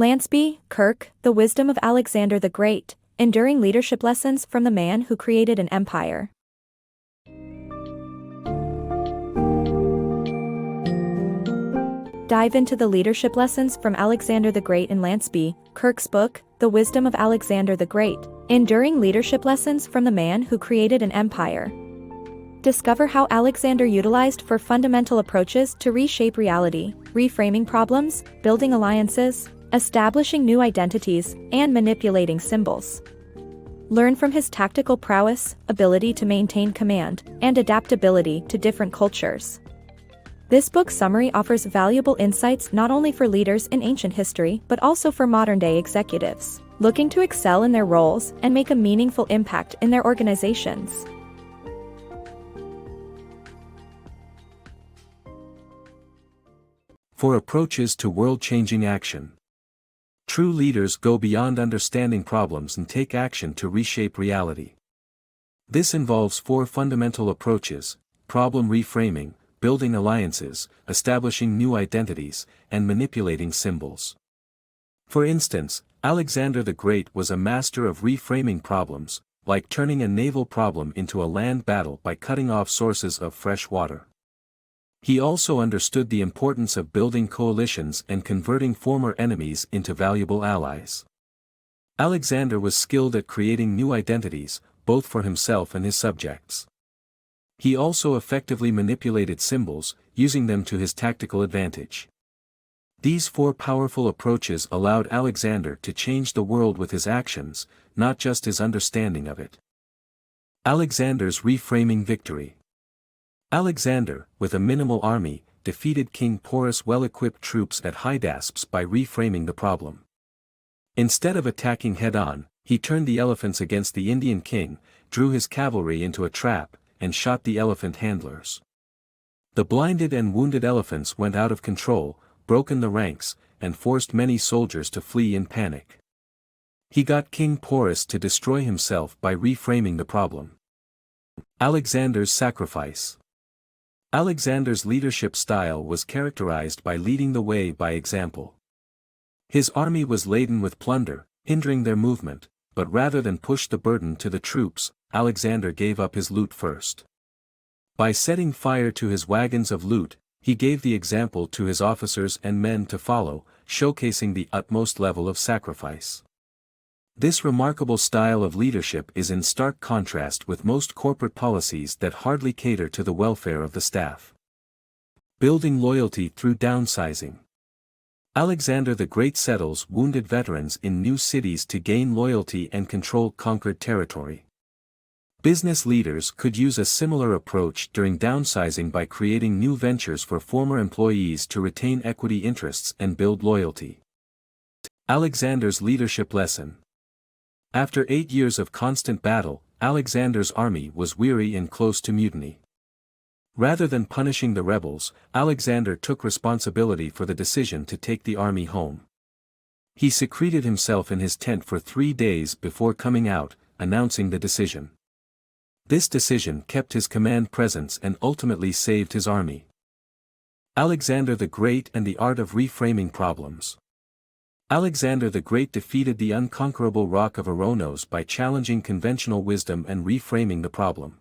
LanceBKurke, The Wisdom of Alexander the Great, Enduring Leadership Lessons from the Man Who Created an Empire. Dive into the leadership lessons from Alexander the Great in LanceBKurke's book, The Wisdom of Alexander the Great, Enduring Leadership Lessons from the Man Who Created an Empire. Discover how Alexander utilized four fundamental approaches to reshape reality: reframing problems, building alliances, establishing new identities, and manipulating symbols. Learn from his tactical prowess, ability to maintain command, and adaptability to different cultures. This book summary offers valuable insights not only for leaders in ancient history but also for modern-day executives looking to excel in their roles and make a meaningful impact in their organizations. Four approaches to world-changing action. True leaders go beyond understanding problems and take action to reshape reality. This involves four fundamental approaches: problem reframing, building alliances, establishing new identities, and manipulating symbols. For instance, Alexander the Great was a master of reframing problems, like turning a naval problem into a land battle by cutting off sources of fresh water. He also understood the importance of building coalitions and converting former enemies into valuable allies. Alexander was skilled at creating new identities, both for himself and his subjects. He also effectively manipulated symbols, using them to his tactical advantage. These four powerful approaches allowed Alexander to change the world with his actions, not just his understanding of it. Alexander's reframing victory. Alexander, with a minimal army, defeated King Porus' well-equipped troops at Hydaspes by reframing the problem. Instead of attacking head-on, he turned the elephants against the Indian king, drew his cavalry into a trap, and shot the elephant handlers. The blinded and wounded elephants went out of control, broken the ranks, and forced many soldiers to flee in panic. He got King Porus to destroy himself by reframing the problem. Alexander's sacrifice. Alexander's leadership style was characterized by leading the way by example. His army was laden with plunder, hindering their movement, but rather than push the burden to the troops, Alexander gave up his loot first. By setting fire to his wagons of loot, he gave the example to his officers and men to follow, showcasing the utmost level of sacrifice. This remarkable style of leadership is in stark contrast with most corporate policies that hardly cater to the welfare of the staff. Building loyalty through downsizing. Alexander the Great settles wounded veterans in new cities to gain loyalty and control conquered territory. Business leaders could use a similar approach during downsizing by creating new ventures for former employees to retain equity interests and build loyalty. Alexander's leadership lesson. After 8 years of constant battle, Alexander's army was weary and close to mutiny. Rather than punishing the rebels, Alexander took responsibility for the decision to take the army home. He secreted himself in his tent for 3 days before coming out, announcing the decision. This decision kept his command presence and ultimately saved his army. Alexander the Great and the art of reframing problems. Alexander the Great defeated the unconquerable rock of Oronos by challenging conventional wisdom and reframing the problem.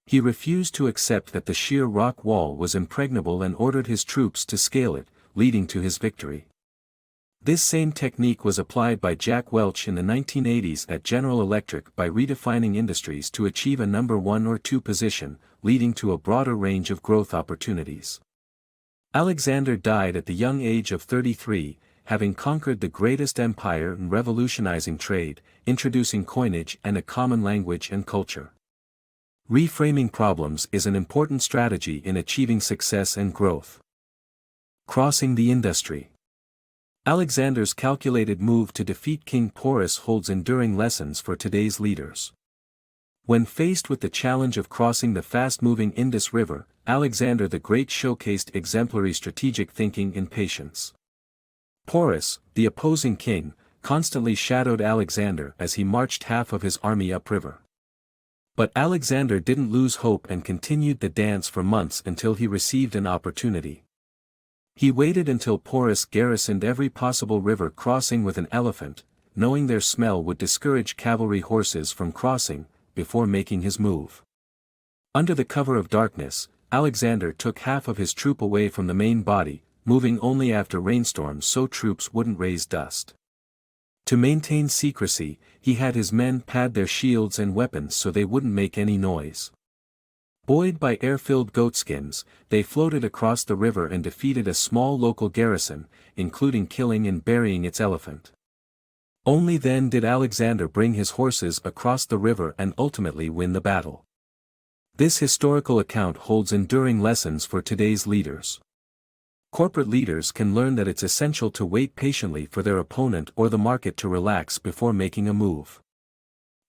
He refused to accept that the sheer rock wall was impregnable and ordered his troops to scale it, leading to his victory. This same technique was applied by Jack Welch in the 1980s at General Electric by redefining industries to achieve a number 1 or 2 position, leading to a broader range of growth opportunities. Alexander died at the young age of 33, having conquered the greatest empire and revolutionizing trade, introducing coinage and a common language and culture. Reframing problems is an important strategy in achieving success and growth. Crossing the industry. Alexander's calculated move to defeat King Porus holds enduring lessons for today's leaders. When faced with the challenge of crossing the fast-moving Indus River, Alexander the Great showcased exemplary strategic thinking and patience. Porus, the opposing king, constantly shadowed Alexander as he marched half of his army upriver. But Alexander didn't lose hope and continued the dance for months until he received an opportunity. He waited until Porus garrisoned every possible river crossing with an elephant, knowing their smell would discourage cavalry horses from crossing, before making his move. Under the cover of darkness, Alexander took half of his troop away from the main body, moving only after rainstorms so troops wouldn't raise dust. To maintain secrecy, he had his men pad their shields and weapons so they wouldn't make any noise. Buoyed by air-filled goatskins, they floated across the river and defeated a small local garrison, including killing and burying its elephant. Only then did Alexander bring his horses across the river and ultimately win the battle. This historical account holds enduring lessons for today's leaders. Corporate leaders can learn that it's essential to wait patiently for their opponent or the market to relax before making a move.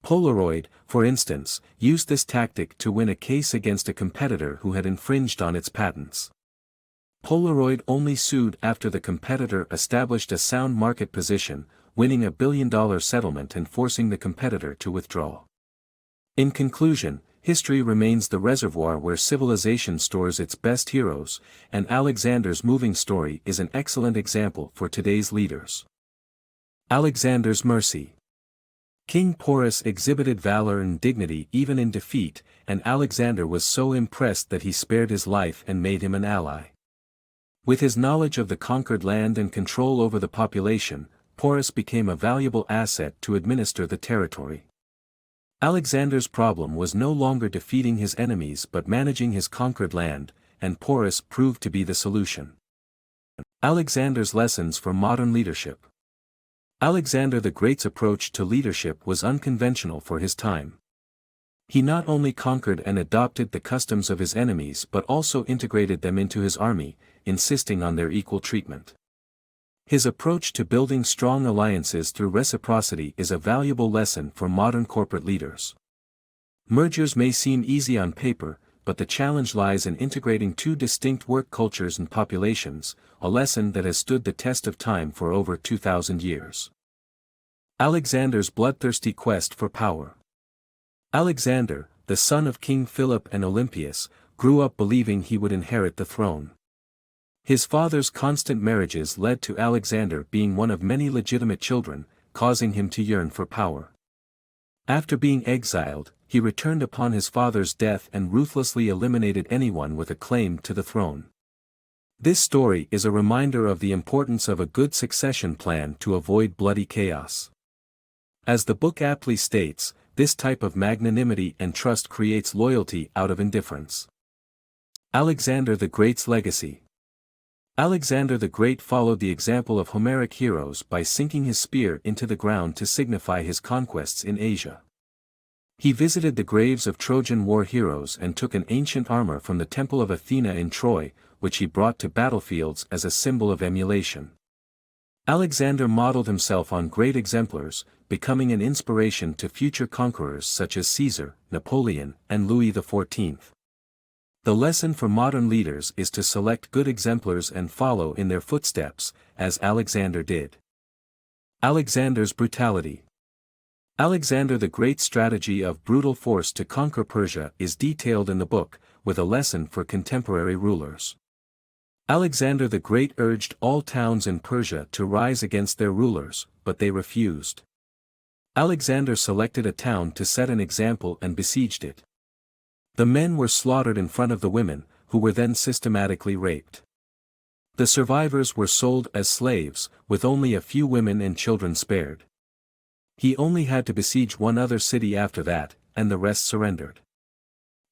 Polaroid, for instance, used this tactic to win a case against a competitor who had infringed on its patents. Polaroid only sued after the competitor established a sound market position, winning a $1 billion settlement and forcing the competitor to withdraw. In conclusion, history remains the reservoir where civilization stores its best heroes, and Alexander's moving story is an excellent example for today's leaders. Alexander's mercy. King Porus exhibited valor and dignity even in defeat, and Alexander was so impressed that he spared his life and made him an ally. With his knowledge of the conquered land and control over the population, Porus became a valuable asset to administer the territory. Alexander's problem was no longer defeating his enemies but managing his conquered land, and Porus proved to be the solution. Alexander's lessons for modern leadership. Alexander the Great's approach to leadership was unconventional for his time. He not only conquered and adopted the customs of his enemies but also integrated them into his army, insisting on their equal treatment. His approach to building strong alliances through reciprocity is a valuable lesson for modern corporate leaders. Mergers may seem easy on paper, but the challenge lies in integrating two distinct work cultures and populations, a lesson that has stood the test of time for over 2,000 years. Alexander's bloodthirsty quest for power. Alexander, the son of King Philip and Olympias, grew up believing he would inherit the throne. His father's constant marriages led to Alexander being one of many legitimate children, causing him to yearn for power. After being exiled, he returned upon his father's death and ruthlessly eliminated anyone with a claim to the throne. This story is a reminder of the importance of a good succession plan to avoid bloody chaos. As the book aptly states, this type of magnanimity and trust creates loyalty out of indifference. Alexander the Great's legacy. Alexander the Great followed the example of Homeric heroes by sinking his spear into the ground to signify his conquests in Asia. He visited the graves of Trojan war heroes and took an ancient armor from the temple of Athena in Troy, which he brought to battlefields as a symbol of emulation. Alexander modeled himself on great exemplars, becoming an inspiration to future conquerors such as Caesar, Napoleon, and Louis XIV. The lesson for modern leaders is to select good exemplars and follow in their footsteps, as Alexander did. Alexander's brutality. Alexander the Great's strategy of brutal force to conquer Persia is detailed in the book, with a lesson for contemporary rulers. Alexander the Great urged all towns in Persia to rise against their rulers, but they refused. Alexander selected a town to set an example and besieged it. The men were slaughtered in front of the women, who were then systematically raped. The survivors were sold as slaves, with only a few women and children spared. He only had to besiege one other city after that, and the rest surrendered.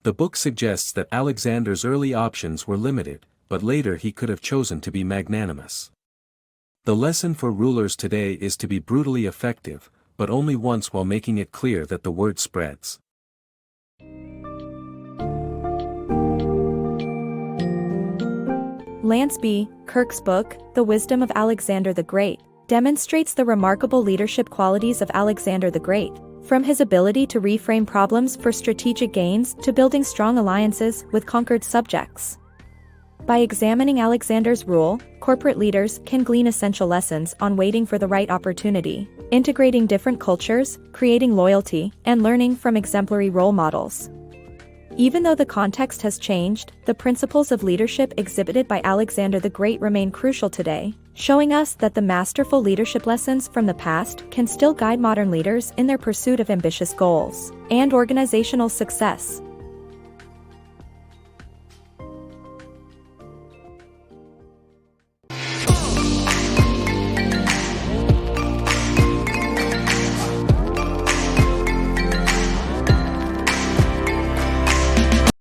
The book suggests that Alexander's early options were limited, but later he could have chosen to be magnanimous. The lesson for rulers today is to be brutally effective, but only once while making it clear that the word spreads. LanceBKurke's book, The Wisdom of Alexander the Great, demonstrates the remarkable leadership qualities of Alexander the Great, from his ability to reframe problems for strategic gains to building strong alliances with conquered subjects. By examining Alexander's rule, corporate leaders can glean essential lessons on waiting for the right opportunity, integrating different cultures, creating loyalty, and learning from exemplary role models. Even though the context has changed, the principles of leadership exhibited by Alexander the Great remain crucial today, showing us that the masterful leadership lessons from the past can still guide modern leaders in their pursuit of ambitious goals and organizational success.